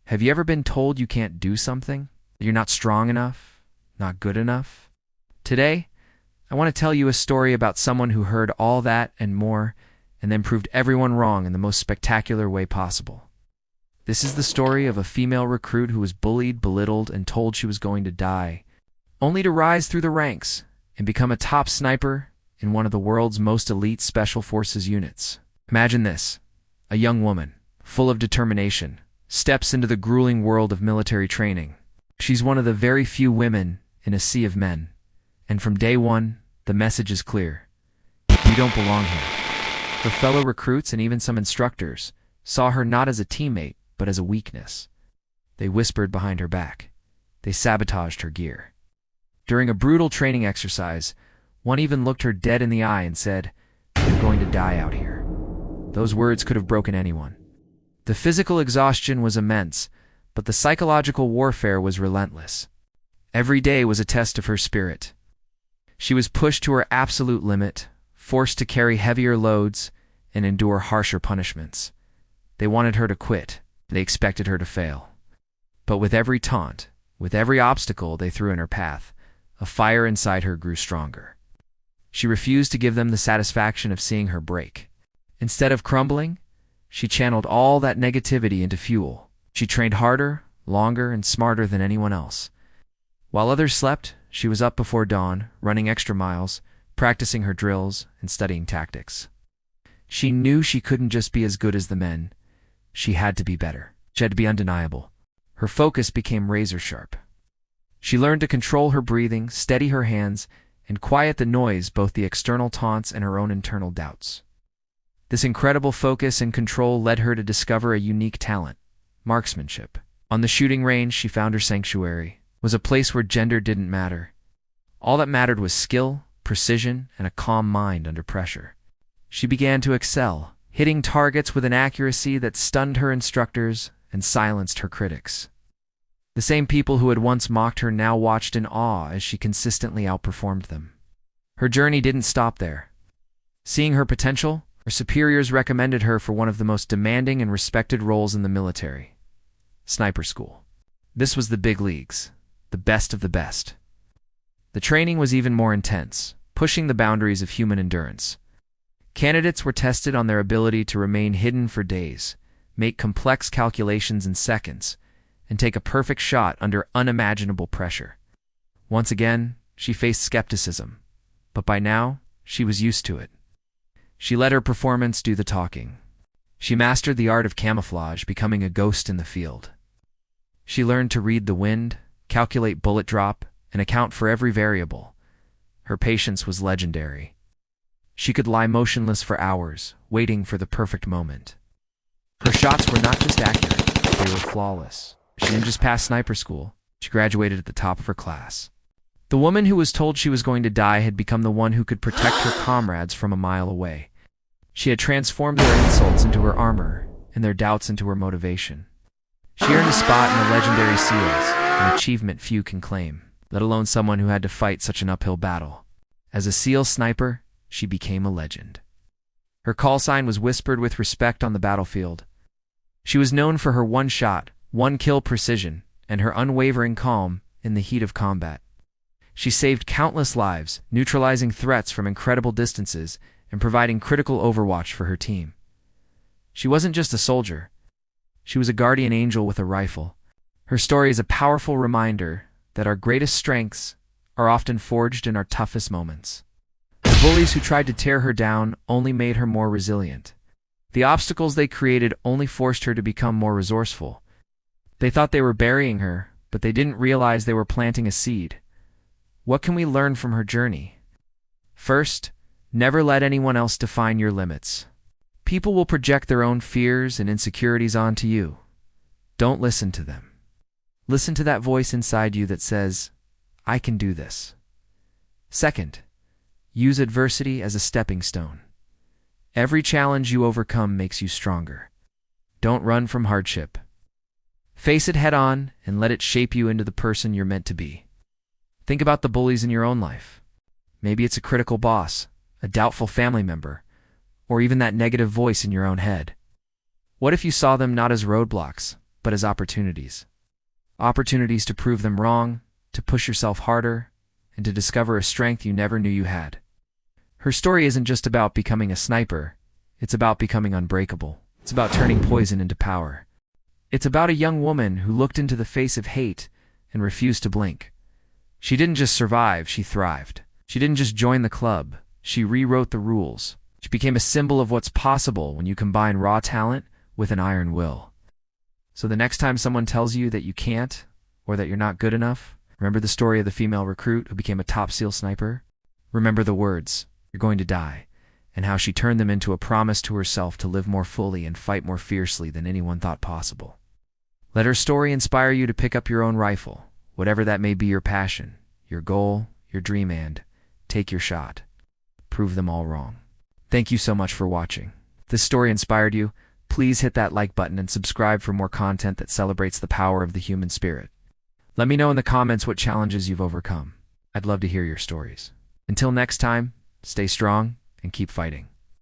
Have you ever been told you can't do something? That you're not strong enough? Not good enough? Today, I want to tell you a story about someone who heard all that and more, and then proved everyone wrong in the most spectacular way possible. This is the story of a female recruit who was bullied, belittled, and told she was going to die, only to rise through the ranks and become a top sniper in one of the world's most elite special forces units. Imagine this: a young woman, full of determination, steps into the grueling world of military training. She's one of the very few women in a sea of men, and from day one, the message is clear: you don't belong here. Her fellow recruits and even some instructors saw her not as a teammate, but as a weakness. They whispered behind her back. They sabotaged her gear. During a brutal training exercise, one even looked her dead in the eye and said, "You're going to die out here." Those words could have broken anyone. The physical exhaustion was immense, but the psychological warfare was relentless. Every day was a test of her spirit. She was pushed to her absolute limit, forced to carry heavier loads, and endure harsher punishments. They wanted her to quit. They expected her to fail. But with every taunt, with every obstacle they threw in her path, a fire inside her grew stronger. She refused to give them the satisfaction of seeing her break. Instead of crumbling, she channeled all that negativity into fuel. She trained harder, longer, and smarter than anyone else. While others slept, she was up before dawn, running extra miles, practicing her drills, and studying tactics. She knew she couldn't just be as good as the men. She had to be better. She had to be undeniable. Her focus became razor sharp. She learned to control her breathing, steady her hands, and quiet the noise, both the external taunts and her own internal doubts. This incredible focus and control led her to discover a unique talent: marksmanship. On the shooting range, she found her sanctuary. It was a place where gender didn't matter. All that mattered was skill, precision, and a calm mind under pressure. She began to excel, hitting targets with an accuracy that stunned her instructors and silenced her critics. The same people who had once mocked her now watched in awe as she consistently outperformed them. Her journey didn't stop there. Seeing her potential, her superiors recommended her for one of the most demanding and respected roles in the military: sniper school. This was the big leagues, the best of the best. The training was even more intense, pushing the boundaries of human endurance. Candidates were tested on their ability to remain hidden for days, make complex calculations in seconds, and take a perfect shot under unimaginable pressure. Once again, she faced skepticism, but by now, she was used to it. She let her performance do the talking. She mastered the art of camouflage, becoming a ghost in the field. She learned to read the wind, calculate bullet drop, and account for every variable. Her patience was legendary. She could lie motionless for hours, waiting for the perfect moment. Her shots were not just accurate, they were flawless. She didn't just pass sniper school, she graduated at the top of her class. The woman who was told she was going to die had become the one who could protect her comrades from a mile away. She had transformed their insults into her armor, and their doubts into her motivation. She earned a spot in the legendary SEALs, an achievement few can claim, let alone someone who had to fight such an uphill battle. As a SEAL sniper, she became a legend. Her call sign was whispered with respect on the battlefield. She was known for her one-shot, one-kill precision, and her unwavering calm in the heat of combat. She saved countless lives, neutralizing threats from incredible distances and providing critical overwatch for her team. She wasn't just a soldier. She was a guardian angel with a rifle. Her story is a powerful reminder that our greatest strengths are often forged in our toughest moments. The bullies who tried to tear her down only made her more resilient. The obstacles they created only forced her to become more resourceful. They thought they were burying her, but they didn't realize they were planting a seed. What can we learn from her journey? First, never let anyone else define your limits. People will project their own fears and insecurities onto you. Don't listen to them. Listen to that voice inside you that says, "I can do this." Second, use adversity as a stepping stone. Every challenge you overcome makes you stronger. Don't run from hardship. Face it head on and let it shape you into the person you're meant to be. Think about the bullies in your own life. Maybe it's a critical boss, a doubtful family member, or even that negative voice in your own head. What if you saw them not as roadblocks, but as opportunities. Opportunities to prove them wrong, to push yourself harder, and to discover a strength you never knew you had. Her story isn't just about becoming a sniper, it's about becoming unbreakable. It's about turning poison into power. It's about a young woman who looked into the face of hate and refused to blink. She didn't just survive, she thrived. She didn't just join the club, she rewrote the rules. She became a symbol of what's possible when you combine raw talent with an iron will. So the next time someone tells you that you can't, or that you're not good enough, remember the story of the female recruit who became a top SEAL sniper? Remember the words, "You're going to die," and how she turned them into a promise to herself to live more fully and fight more fiercely than anyone thought possible. Let her story inspire you to pick up your own rifle, whatever that may be your passion, your goal, your dream, and take your shot. Prove them all wrong. Thank you so much for watching. If this story inspired you, please hit that like button and subscribe for more content that celebrates the power of the human spirit. Let me know in the comments what challenges you've overcome. I'd love to hear your stories. Until next time, stay strong and keep fighting.